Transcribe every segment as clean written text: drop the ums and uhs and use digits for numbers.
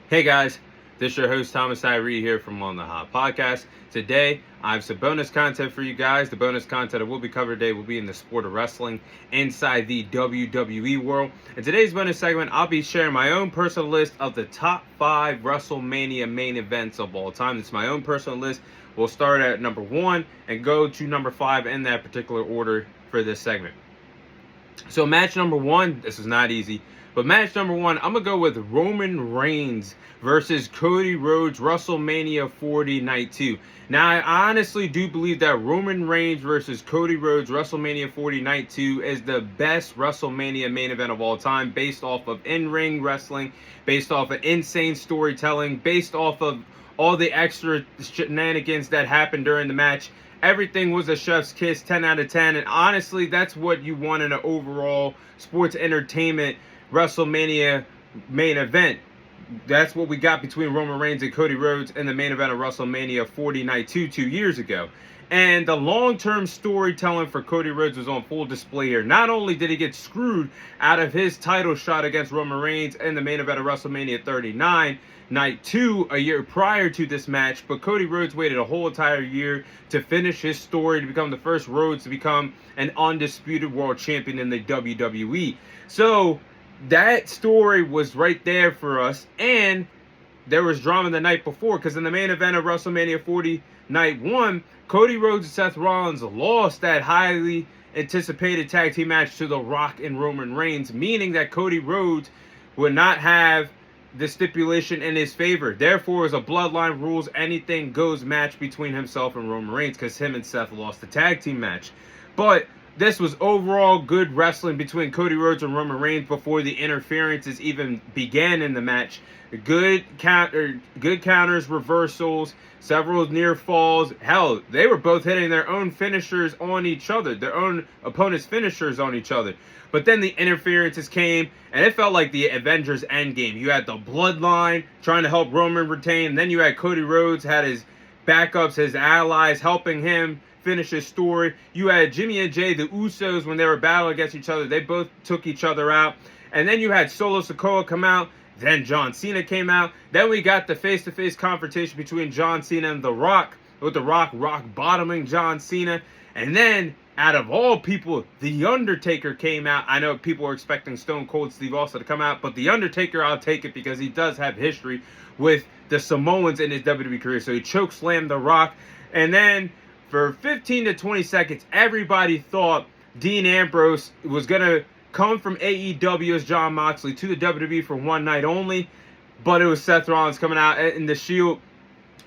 Hey guys, this is your host Thomas Irie here from On the Hot Podcast. Today, I have some bonus content for you guys. The bonus content that will be covered today will be in the sport of wrestling inside the WWE world. In today's bonus segment, I'll be sharing my own personal list of the top 5 WrestleMania main events of all time. It's my own personal list. We'll start at number 1 and go to number 5 in that particular order for this segment. So match number 1, this is not easy, but match number 1, I'm going to go with Roman Reigns versus Cody Rhodes, WrestleMania 40 Night 2. Now, I honestly do believe that Roman Reigns versus Cody Rhodes, WrestleMania 40 Night 2 is the best WrestleMania main event of all time, based off of in-ring wrestling, based off of insane storytelling, based off of all the extra shenanigans that happened during the match. Everything was a chef's kiss, 10 out of 10. And honestly, that's what you want in an overall sports entertainment WrestleMania main event. That's what we got between Roman Reigns and Cody Rhodes in the main event of WrestleMania 40 Night 2 years ago. And the long-term storytelling for Cody Rhodes was on full display here. Not only did he get screwed out of his title shot against Roman Reigns in the main event of WrestleMania 39, Night 2 a year prior to this match, but Cody Rhodes waited a whole entire year to finish his story to become the first Rhodes to become an undisputed world champion in the WWE. So that story was right there for us, and there was drama the night before, because in the main event of WrestleMania 40 Night 1, Cody Rhodes and Seth Rollins lost that highly anticipated tag team match to The Rock and Roman Reigns, meaning that Cody Rhodes would not have the stipulation in his favor. Therefore, it was a bloodline rules anything goes match between himself and Roman Reigns, because him and Seth lost the tag team match. But this was overall good wrestling between Cody Rhodes and Roman Reigns before the interferences even began in the match. Good counters, reversals, several near falls. Hell, they were both hitting their own finishers on each other, their own opponent's finishers on each other. But then the interferences came, and it felt like the Avengers Endgame. You had the Bloodline trying to help Roman retain, and then you had Cody Rhodes had his backups, his allies helping him finish his story. You had Jimmy and Jay, the Usos, when they were battling against each other, they both took each other out. And then you had Solo Sikoa come out. Then John Cena came out. Then we got the face-to-face confrontation between John Cena and The Rock, with The Rock bottoming John Cena. And then, out of all people, The Undertaker came out. I know people were expecting Stone Cold Steve Austin to come out, but The Undertaker, I'll take it, because he does have history with the Samoans in his WWE career. So he chokeslammed The Rock. And then, for 15 to 20 seconds, everybody thought Dean Ambrose was going to come from AEW as Jon Moxley to the WWE for one night only, but it was Seth Rollins coming out in the Shield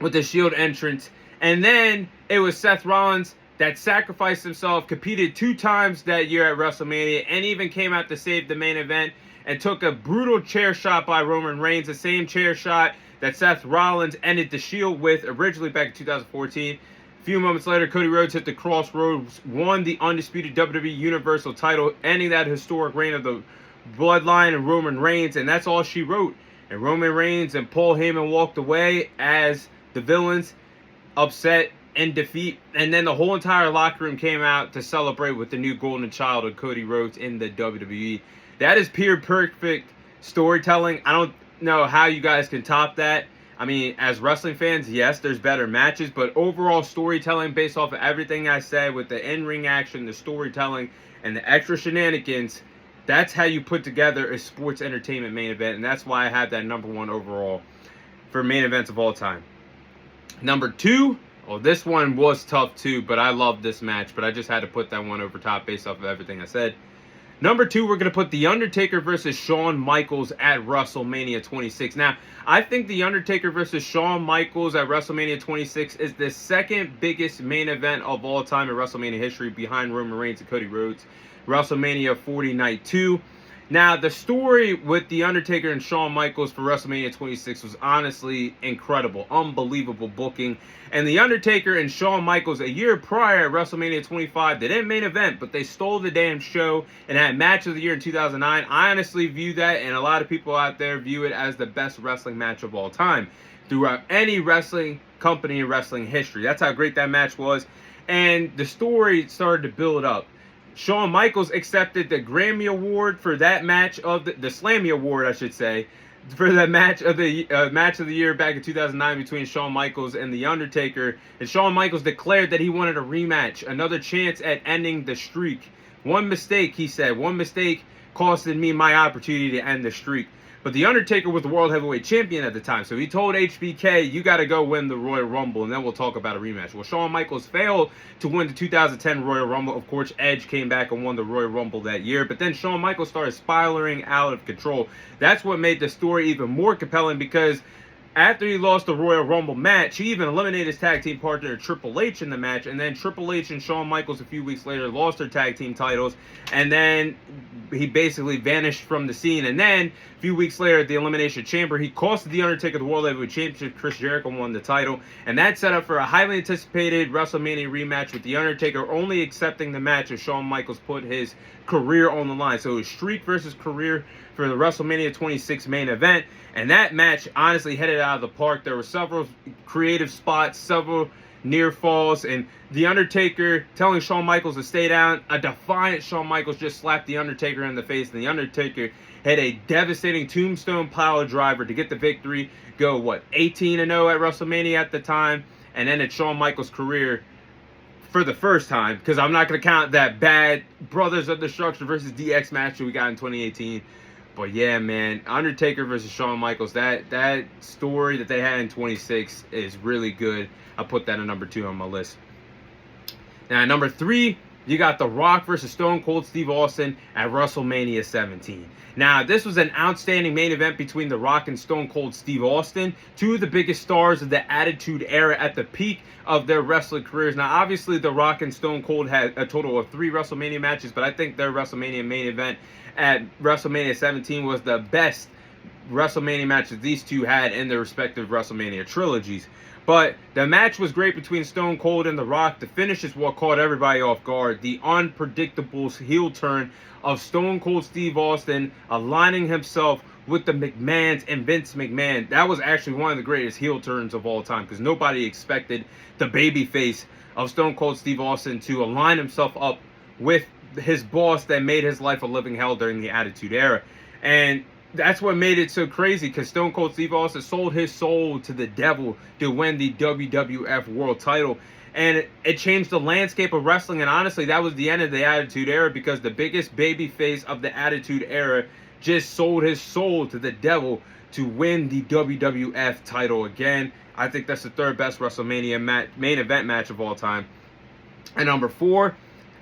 with the Shield entrance. And then it was Seth Rollins that sacrificed himself, competed 2 times that year at WrestleMania, and even came out to save the main event and took a brutal chair shot by Roman Reigns, the same chair shot that Seth Rollins ended the Shield with originally back in 2014. A few moments later, Cody Rhodes hit the Crossroads, won the undisputed WWE Universal title, ending that historic reign of the Bloodline and Roman Reigns, and that's all she wrote. And Roman Reigns and Paul Heyman walked away as the villains, upset and defeat. And then the whole entire locker room came out to celebrate with the new golden child of Cody Rhodes in the WWE. That is pure perfect storytelling. I don't know how you guys can top that. I mean, as wrestling fans, yes, there's better matches, but overall storytelling based off of everything I said with the in-ring action, the storytelling, and the extra shenanigans, that's how you put together a sports entertainment main event, and that's why I have that number 1 overall for main events of all time. Number 2, well, this one was tough too, but I love this match, but I just had to put that one over top based off of everything I said. Number 2, we're going to put The Undertaker versus Shawn Michaels at WrestleMania 26. Now, I think The Undertaker versus Shawn Michaels at WrestleMania 26 is the second biggest main event of all time in WrestleMania history, behind Roman Reigns and Cody Rhodes. WrestleMania 40 Night 2. Now, the story with The Undertaker and Shawn Michaels for WrestleMania 26 was honestly incredible. Unbelievable booking. And The Undertaker and Shawn Michaels a year prior at WrestleMania 25, they didn't main event, but they stole the damn show and had match of the year in 2009. I honestly view that, and a lot of people out there view it as the best wrestling match of all time throughout any wrestling company in wrestling history. That's how great that match was. And the story started to build up. Shawn Michaels accepted the Grammy Award for that match, of the Slammy Award, I should say, for the match of the year back in 2009 between Shawn Michaels and The Undertaker. And Shawn Michaels declared that he wanted a rematch, another chance at ending the streak. One mistake, he said, one mistake costed me my opportunity to end the streak. But The Undertaker was the World Heavyweight Champion at the time, so he told HBK, you got to go win the Royal Rumble, and then we'll talk about a rematch. Well, Shawn Michaels failed to win the 2010 Royal Rumble. Of course, Edge came back and won the Royal Rumble that year, but then Shawn Michaels started spiraling out of control. That's what made the story even more compelling, because after he lost the Royal Rumble match, he even eliminated his tag team partner Triple H in the match, and then Triple H and Shawn Michaels a few weeks later lost their tag team titles, and then he basically vanished from the scene. And then a few weeks later at the Elimination Chamber, he cost The Undertaker the World Heavyweight Championship. Chris Jericho won the title, and that set up for a highly anticipated WrestleMania rematch, with The Undertaker only accepting the match as Shawn Michaels put his career on the line. So it was streak versus career for the WrestleMania 26 main event, and that match honestly headed out of the park. There were several creative spots, several near falls, and The Undertaker telling Shawn Michaels to stay down. A defiant Shawn Michaels just slapped The Undertaker in the face, and The Undertaker had a devastating tombstone pile driver to get the victory, go 18-0 at WrestleMania at the time, and then at Shawn Michaels' career for the first time, because I'm not going to count that bad Brothers of Destruction versus DX match that we got in 2018. But yeah, man, Undertaker versus Shawn Michaels, that story that they had in 26 is really good. I'll put that at number 2 on my list. Now, at number 3, you got The Rock versus Stone Cold Steve Austin at WrestleMania 17. Now, this was an outstanding main event between The Rock and Stone Cold Steve Austin, two of the biggest stars of the Attitude Era at the peak of their wrestling careers. Now, obviously, The Rock and Stone Cold had a total of 3 WrestleMania matches, but I think their WrestleMania main event at WrestleMania 17 was the best WrestleMania match that these two had in their respective WrestleMania trilogies. But the match was great between Stone Cold and The Rock. The finish is what caught everybody off guard. The unpredictable heel turn of Stone Cold Steve Austin aligning himself with the McMahons and Vince McMahon. That was actually one of the greatest heel turns of all time, because nobody expected the babyface of Stone Cold Steve Austin to align himself up with his boss that made his life a living hell during the Attitude Era. And that's what made it so crazy, because Stone Cold Steve Austin sold his soul to the devil to win the WWF World title. And it changed the landscape of wrestling. And honestly, that was the end of the Attitude Era, because the biggest babyface of the Attitude Era just sold his soul to the devil to win the WWF title again. I think that's the 3rd best WrestleMania main event match of all time. And number 4,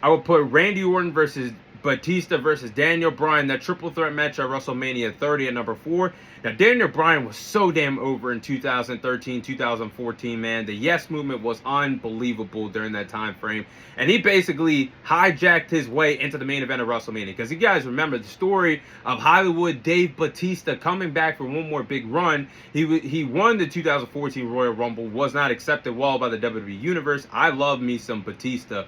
I would put Randy Orton versus Batista versus Daniel Bryan, that triple threat match at WrestleMania 30 at number 4. Now, Daniel Bryan was so damn over in 2013, 2014, man. The Yes movement was unbelievable during that time frame. And he basically hijacked his way into the main event of WrestleMania. Because you guys remember the story of Hollywood Dave Batista coming back for one more big run. He won the 2014 Royal Rumble, was not accepted well by the WWE Universe. I love me some Batista.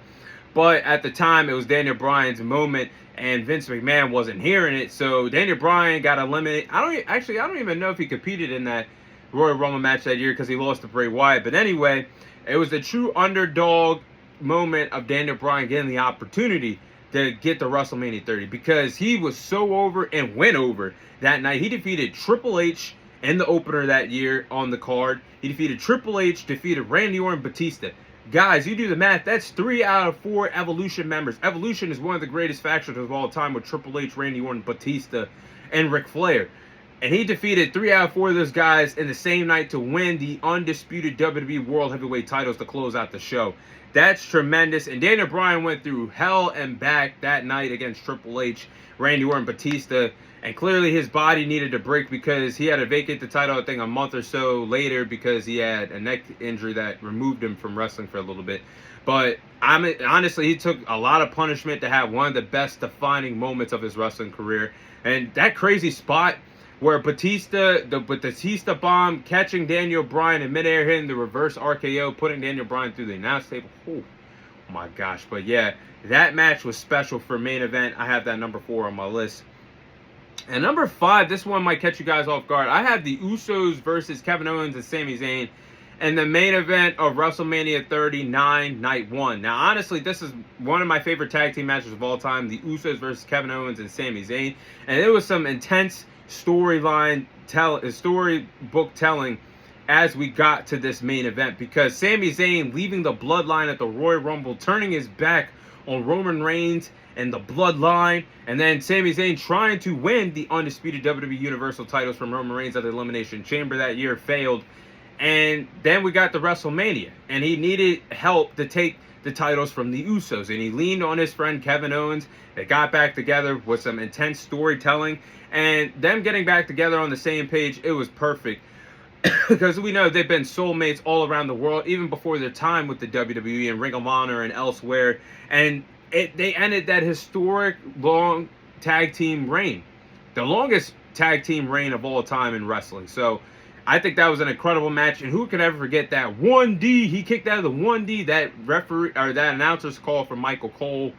But at the time, it was Daniel Bryan's moment, and Vince McMahon wasn't hearing it. So Daniel Bryan got eliminated. I don't even know if he competed in that Royal Rumble match that year, because he lost to Bray Wyatt. But anyway, it was the true underdog moment of Daniel Bryan getting the opportunity to get to WrestleMania 30, because he was so over and went over that night. He defeated Triple H in the opener that year on the card. He defeated Triple H, defeated Randy Orton, Batista. Guys, you do the math, that's 3 out of 4 Evolution members. Evolution is one of the greatest factions of all time, with Triple H, Randy Orton, Batista, and Ric Flair. And he defeated 3 out of 4 of those guys in the same night to win the undisputed WWE World Heavyweight titles to close out the show. That's tremendous. And Daniel Bryan went through hell and back that night against Triple H, Randy Orton, Batista. And clearly his body needed a break, because he had to vacate the title, I think, a month or so later, because he had a neck injury that removed him from wrestling for a little bit. But honestly, he took a lot of punishment to have one of the best defining moments of his wrestling career. And that crazy spot where the Batista bomb, catching Daniel Bryan in midair, hitting the reverse RKO, putting Daniel Bryan through the announce table. Oh my gosh. But yeah, that match was special for main event. I have that number 4 on my list. And number 5, this one might catch you guys off guard. I have the Usos versus Kevin Owens and Sami Zayn in the main event of WrestleMania 39, Night 1. Now, honestly, this is one of my favorite tag team matches of all time, the Usos versus Kevin Owens and Sami Zayn. And it was some intense storybook telling as we got to this main event, because Sami Zayn leaving the bloodline at the Royal Rumble, turning his back on Roman Reigns and the bloodline, and then Sami Zayn trying to win the undisputed WWE Universal titles from Roman Reigns at the Elimination Chamber that year, failed. And then we got the WrestleMania, and he needed help to take the titles from the Usos, and he leaned on his friend Kevin Owens. They got back together with some intense storytelling, and them getting back together on the same page, it was perfect. Because we know they've been soulmates all around the world, even before their time with the WWE and Ring of Honor and elsewhere. And they ended that historic long tag team reign, the longest tag team reign of all time in wrestling. So I think that was an incredible match, and who could ever forget that 1D? He kicked out of the 1D, that referee or that announcer's call from Michael Cole,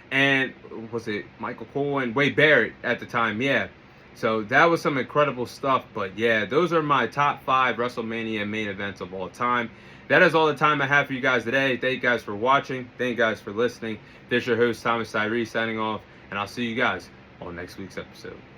and was it Michael Cole and Wade Barrett at the time? Yeah. So that was some incredible stuff. But yeah, those are my top 5 WrestleMania main events of all time. That is all the time I have for you guys today. Thank you guys for watching. Thank you guys for listening. This is your host, Thomas Tyree, signing off, and I'll see you guys on next week's episode.